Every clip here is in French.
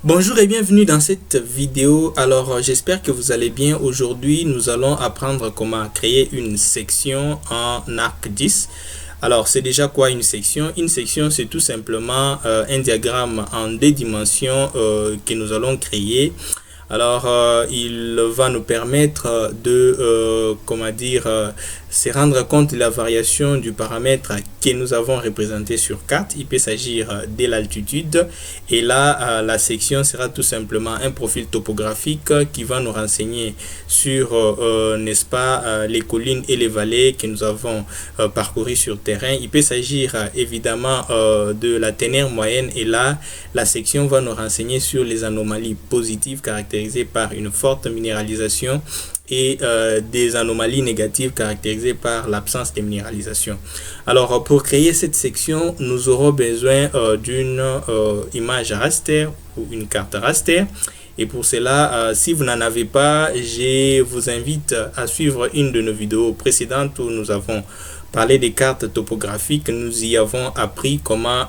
Bonjour et bienvenue dans cette vidéo. Alors j'espère que vous allez bien. Aujourd'hui nous allons apprendre comment créer une section en ArcGIS. Alors c'est déjà quoi une section? Une section c'est tout simplement un diagramme en deux dimensions que nous allons créer. Alors il va nous permettre de se rendre compte de la variation du paramètre que nous avons représenté sur carte. Il peut s'agir de l'altitude et là la section sera tout simplement un profil topographique qui va nous renseigner sur n'est-ce pas les collines et les vallées que nous avons parcourues sur terrain. Il peut s'agir évidemment de la ténère moyenne et là la section va nous renseigner sur les anomalies positives caractérisées par une forte minéralisation et des anomalies négatives caractérisées par l'absence de minéralisation. Alors pour créer cette section, nous aurons besoin d'une image raster ou une carte raster. Et pour cela, si vous n'en avez pas, je vous invite à suivre une de nos vidéos précédentes où nous avons parlé des cartes topographiques. Nous y avons appris comment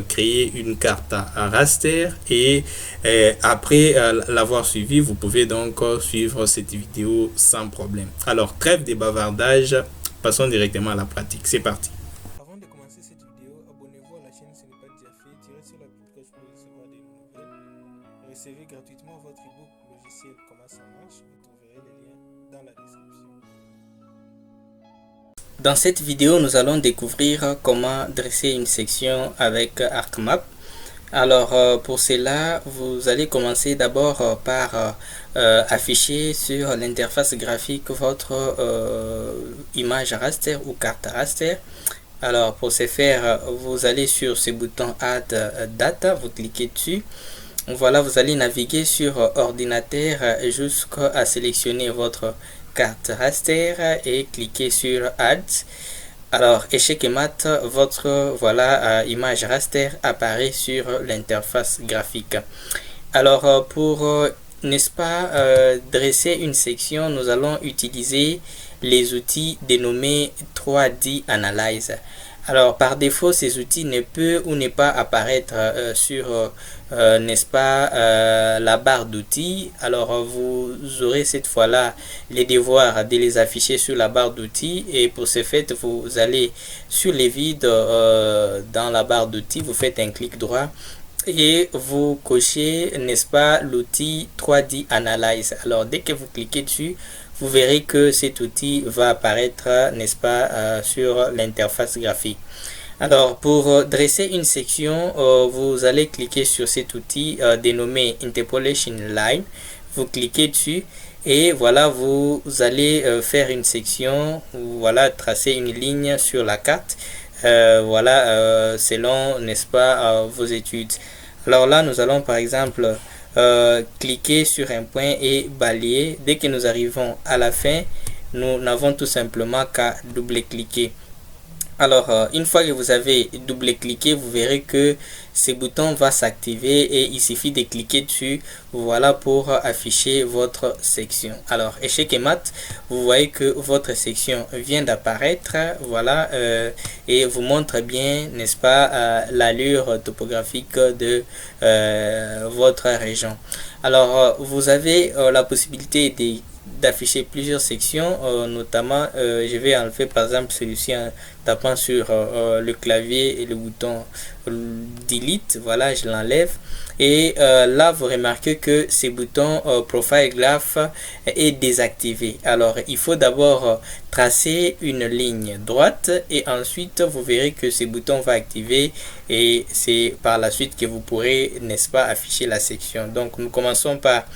créer une carte à raster et après l'avoir suivi, vous pouvez donc suivre cette vidéo sans problème. Alors, trêve de bavardage, passons directement à la pratique. C'est parti. Avant de commencer cette vidéo, abonnez-vous à la chaîne si ce n'est pas déjà fait, tirez sur la petite cloche pour recevoir des nouvelles. Recevez gratuitement votre ebook logiciel Comment ça marche, vous trouverez les liens dans la description. Dans cette vidéo, nous allons découvrir comment dresser une section avec ArcMap. Alors pour cela, vous allez commencer d'abord par afficher sur l'interface graphique votre image raster ou carte raster. Alors pour ce faire, vous allez sur ce bouton Add Data, vous cliquez dessus. Voilà, vous allez naviguer sur ordinateur jusqu'à sélectionner votre carte raster et cliquer sur Add. Alors, échec et mat, votre image raster apparaît sur l'interface graphique. Alors, pour n'est-ce pas dresser une section, nous allons utiliser les outils dénommés 3D Analyze. Alors, par défaut, ces outils ne peuvent ou ne pas apparaître sur n'est-ce pas la barre d'outils. Alors vous aurez cette fois-là les devoirs de les afficher sur la barre d'outils et pour ce fait vous allez sur les vides dans la barre d'outils, vous faites un clic droit et vous cochez n'est-ce pas l'outil 3D Analyze. Alors dès que vous cliquez dessus, vous verrez que cet outil va apparaître n'est-ce pas sur l'interface graphique. Alors pour dresser une section, vous allez cliquer sur cet outil dénommé Interpolation Line. Vous cliquez dessus et voilà, vous allez faire une section, voilà, tracer une ligne sur la carte, selon n'est-ce pas vos études. Alors là, nous allons par exemple cliquer sur un point et balayer. Dès que nous arrivons à la fin, nous n'avons tout simplement qu'à double-cliquer. Alors, une fois que vous avez double-cliqué, vous verrez que ce bouton va s'activer et il suffit de cliquer dessus, voilà, pour afficher votre section. Alors, échec et mat, vous voyez que votre section vient d'apparaître, voilà, et vous montre bien, n'est-ce pas, l'allure topographique de votre région. Alors, vous avez la possibilité d'afficher plusieurs sections, notamment je vais enlever par exemple celui-ci en tapant sur le clavier et le bouton delete. Voilà, je l'enlève et là vous remarquez que ce bouton profile graph est désactivé. Alors il faut d'abord tracer une ligne droite et ensuite vous verrez que ce bouton va activer et c'est par la suite que vous pourrez, n'est-ce pas, afficher la section. Donc nous commençons par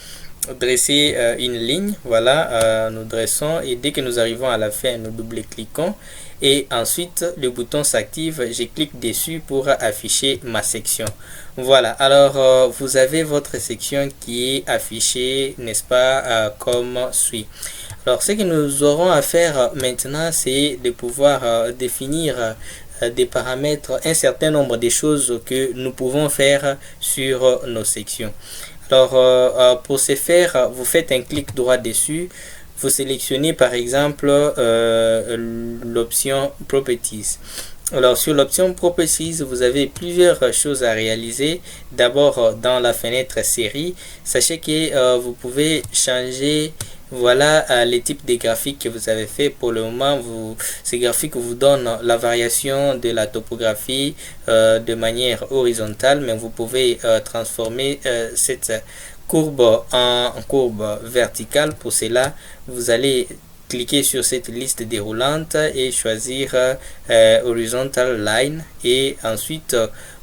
dresser une ligne. Voilà, nous dressons et dès que nous arrivons à la fin, nous double-cliquons et ensuite le bouton s'active. Je clique dessus pour afficher ma section. Voilà, alors vous avez votre section qui est affichée, n'est-ce pas, comme suit. Alors ce que nous aurons à faire maintenant, c'est de pouvoir définir des paramètres, un certain nombre de choses que nous pouvons faire sur nos sections. Alors pour ce faire, vous faites un clic droit dessus, vous sélectionnez par exemple l'option Properties Alors sur l'option Properties, vous avez plusieurs choses à réaliser. D'abord dans la fenêtre série, sachez que vous pouvez changer voilà les types de graphiques que vous avez fait. Pour le moment, ces graphiques vous donnent la variation de la topographie de manière horizontale, mais vous pouvez transformer cette courbe en courbe verticale. Pour cela, vous allez cliquer sur cette liste déroulante et choisir horizontal line, et ensuite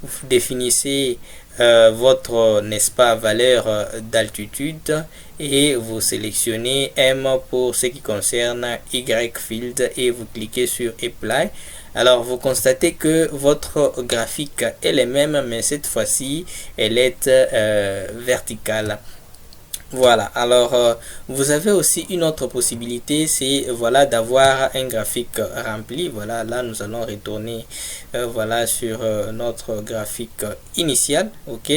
vous définissez votre, n'est-ce pas, valeur d'altitude, et vous sélectionnez M pour ce qui concerne Y field et vous cliquez sur Apply. Alors vous constatez que votre graphique est le même, mais cette fois-ci elle est verticale. Voilà, alors vous avez aussi une autre possibilité, c'est voilà d'avoir un graphique rempli. Voilà, là nous allons retourner voilà sur notre graphique initial. Ok,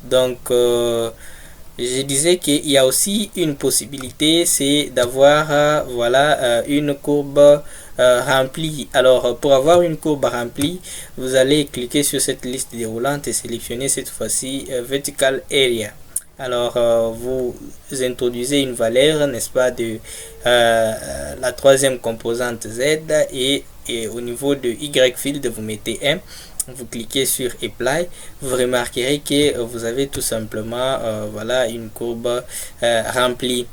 donc je disais qu'il y a aussi une possibilité, c'est d'avoir voilà une courbe remplie. Alors pour avoir une courbe remplie, vous allez cliquer sur cette liste déroulante et sélectionner cette fois-ci vertical area. Alors vous introduisez une valeur, n'est-ce pas, de la troisième composante Z, et au niveau de Y field vous mettez 1. Vous cliquez sur Apply, vous remarquerez que vous avez tout simplement voilà une courbe remplie.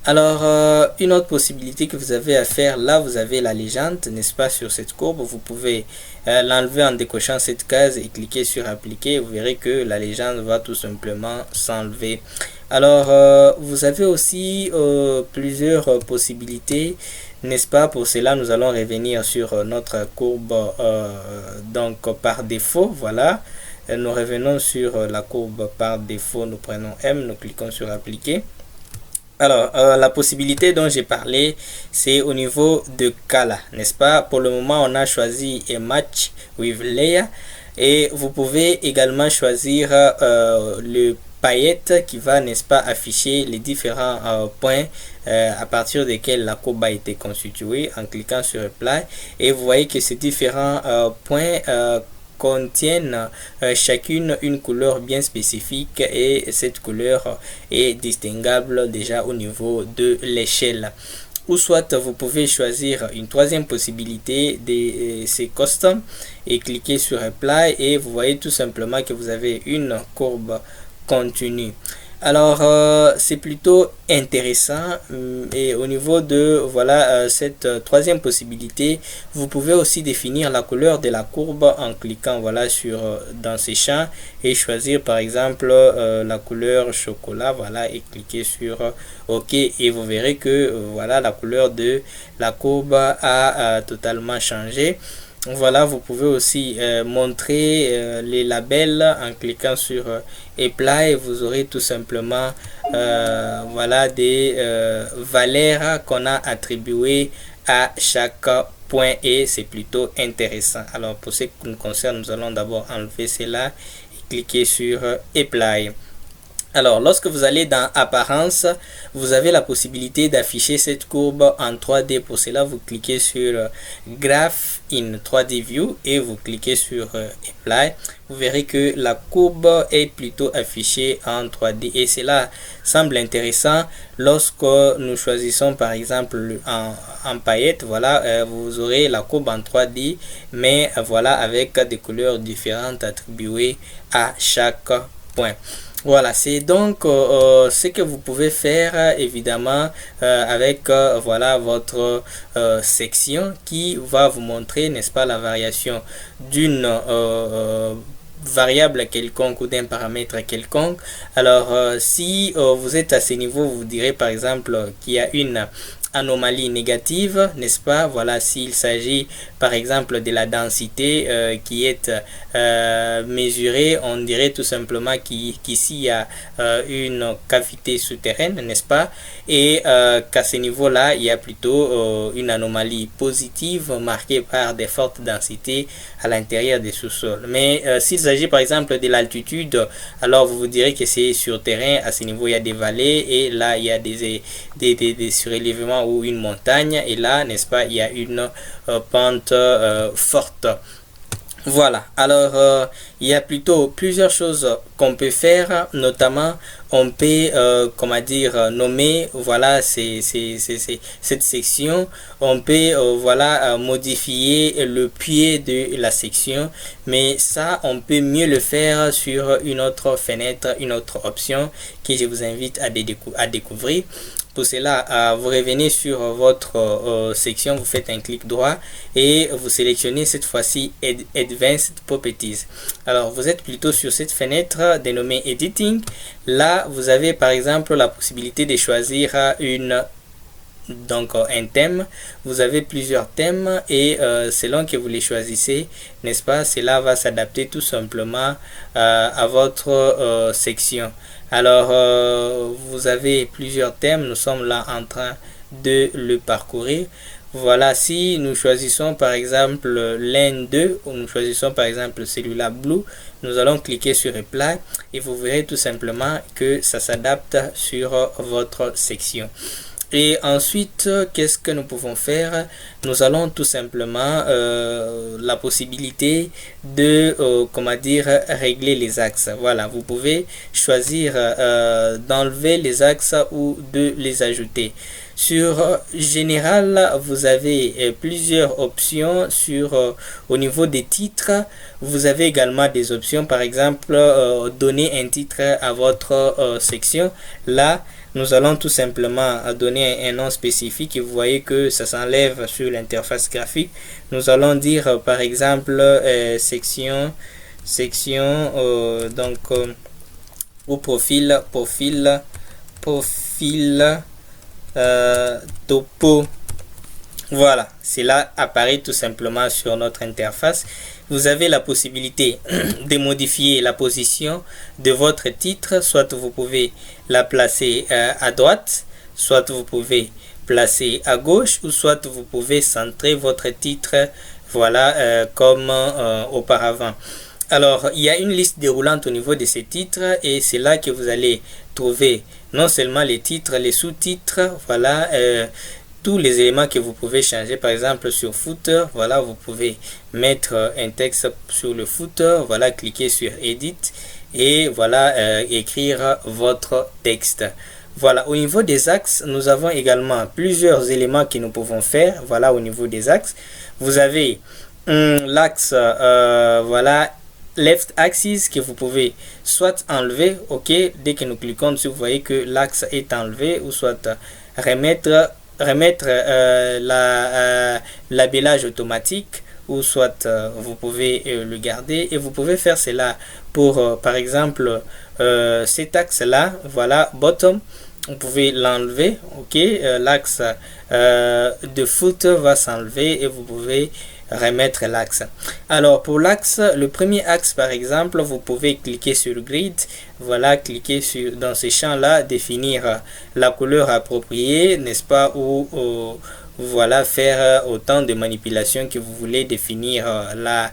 Alors une autre possibilité que vous avez à faire, là vous avez la légende, n'est-ce pas, sur cette courbe. Vous pouvez l'enlever en décochant cette case et cliquer sur appliquer. Vous verrez que la légende va tout simplement s'enlever. Alors vous avez aussi plusieurs possibilités, n'est-ce pas. Pour cela nous allons revenir sur notre courbe donc par défaut. Voilà, nous revenons sur la courbe par défaut, nous prenons M, nous cliquons sur appliquer. Alors la possibilité dont j'ai parlé, c'est au niveau de Color, n'est-ce pas. Pour le moment on a choisi un match with layer, et vous pouvez également choisir le paillette qui va, n'est-ce pas, afficher les différents points à partir desquels la courbe a été constituée en cliquant sur Apply, et vous voyez que ces différents points contiennent chacune une couleur bien spécifique, et cette couleur est distinguable déjà au niveau de l'échelle. Ou soit vous pouvez choisir une troisième possibilité de ces custom et cliquer sur Apply, et vous voyez tout simplement que vous avez une courbe continue. Alors c'est plutôt intéressant, et au niveau de voilà cette troisième possibilité, vous pouvez aussi définir la couleur de la courbe en cliquant voilà sur dans ces champs et choisir par exemple la couleur chocolat, voilà, et cliquer sur OK, et vous verrez que voilà la couleur de la courbe a totalement changé. Voilà, vous pouvez aussi montrer les labels en cliquant sur Apply, et vous aurez tout simplement voilà des valeurs qu'on a attribuées à chaque point, et c'est plutôt intéressant. Alors pour ce qui nous concerne, nous allons d'abord enlever cela et cliquer sur Apply. Alors, lorsque vous allez dans Apparence, vous avez la possibilité d'afficher cette courbe en 3D. Pour cela, vous cliquez sur Graph in 3D View et vous cliquez sur Apply. Vous verrez que la courbe est plutôt affichée en 3D. Et cela semble intéressant lorsque nous choisissons par exemple en paillette. Voilà, vous aurez la courbe en 3D, mais voilà avec des couleurs différentes attribuées à chaque point. Voilà, c'est donc ce que vous pouvez faire évidemment avec voilà votre section qui va vous montrer, n'est-ce pas, la variation d'une variable quelconque ou d'un paramètre quelconque. Alors si vous êtes à ce niveau, vous direz par exemple qu'il y a une anomalie négative, n'est-ce pas. Voilà, s'il s'agit par exemple de la densité qui est mesurée, on dirait tout simplement qu'ici il y a une cavité souterraine, n'est-ce pas, et qu'à ce niveau là il y a plutôt une anomalie positive marquée par des fortes densités à l'intérieur des sous-sols. Mais s'il s'agit par exemple de l'altitude, alors vous direz que c'est sur terrain. À ce niveau il y a des vallées, et là il y a des surélèvements ou une montagne, et là, n'est-ce pas, il y a une pente forte. Voilà, alors il y a plutôt plusieurs choses qu'on peut faire, notamment on peut, comment dire, nommer, voilà, cette section, on peut, voilà, modifier le pied de la section, mais ça, on peut mieux le faire sur une autre fenêtre, une autre option que je vous invite à découvrir. Pour cela, vous revenez sur votre section, vous faites un clic droit et vous sélectionnez cette fois-ci Advanced Properties. Alors, vous êtes plutôt sur cette fenêtre dénommée Editing. Là, vous avez par exemple la possibilité de choisir un thème. Vous avez plusieurs thèmes et selon que vous les choisissez, n'est-ce pas, cela va s'adapter tout simplement à votre section. Alors vous avez plusieurs thèmes, nous sommes là en train de le parcourir. Voilà, si nous choisissons par exemple l'un d'eux, ou nous choisissons par exemple celui-là Blue, nous allons cliquer sur Apply et vous verrez tout simplement que ça s'adapte sur votre section. Et ensuite, qu'est-ce que nous pouvons faire? Nous allons tout simplement la possibilité de comment dire, régler les axes. Voilà, vous pouvez choisir d'enlever les axes ou de les ajouter. Sur général, vous avez plusieurs options. Au niveau des titres, vous avez également des options, par exemple donner un titre à votre section. Là, nous allons tout simplement donner un nom spécifique et vous voyez que ça s'enlève sur l'interface graphique. Nous allons dire par exemple section donc ou profil topo. Voilà, cela apparaît tout simplement sur notre interface. Vous avez la possibilité de modifier la position de votre titre, soit vous pouvez la placer à droite, soit vous pouvez placer à gauche, ou soit vous pouvez centrer votre titre, voilà, comme auparavant. Alors, il y a une liste déroulante au niveau de ces titres et c'est là que vous allez trouver non seulement les titres, les sous-titres, voilà, tous les éléments que vous pouvez changer. Par exemple sur footer, voilà, vous pouvez mettre un texte sur le footer, voilà, cliquez sur edit et voilà, écrire votre texte. Voilà, au niveau des axes, nous avons également plusieurs éléments que nous pouvons faire. Voilà, au niveau des axes, vous avez l'axe, voilà, left axis que vous pouvez soit enlever, ok, dès que nous cliquons dessus, vous voyez que l'axe est enlevé, ou soit remettre labellage automatique, ou soit vous pouvez le garder et vous pouvez faire cela pour par exemple cet axe là, voilà, bottom, vous pouvez l'enlever, ok, l'axe de footer va s'enlever et vous pouvez remettre l'axe. Alors pour l'axe, le premier axe par exemple, vous pouvez cliquer sur grid, voilà, cliquer dans ce champ là, définir la couleur appropriée, n'est-ce pas, ou voilà, faire autant de manipulations que vous voulez, définir la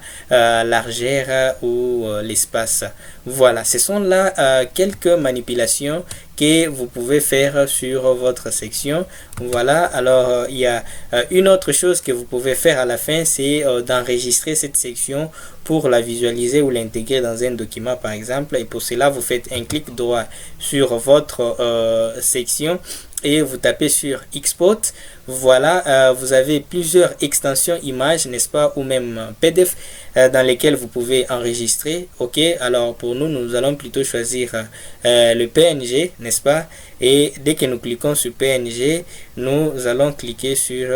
largeur ou l'espace. Voilà, ce sont là quelques manipulations que vous pouvez faire sur votre section. Voilà, alors il y a une autre chose que vous pouvez faire à la fin, c'est d'enregistrer cette section pour la visualiser ou l'intégrer dans un document par exemple, et pour cela vous faites un clic droit sur votre section et vous tapez sur export. Voilà, vous avez plusieurs extensions images, n'est-ce pas, ou même PDF dans lesquelles vous pouvez enregistrer. Ok, alors pour nous, nous allons plutôt choisir le PNG, n'est-ce pas, et dès que nous cliquons sur PNG, nous allons cliquer sur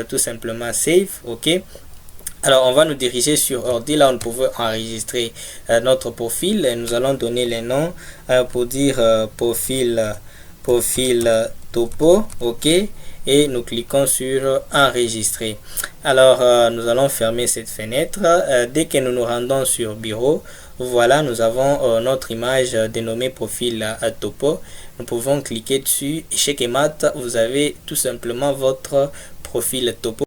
tout simplement save. Ok, alors on va nous diriger sur ordi, là on peut enregistrer notre profil et nous allons donner les noms pour dire profil topo, ok, et nous cliquons sur enregistrer. Alors nous allons fermer cette fenêtre. Dès que nous nous rendons sur bureau, voilà, nous avons notre image dénommée profil topo. Nous pouvons cliquer dessus. Chez Kemat, vous avez tout simplement votre profil topo.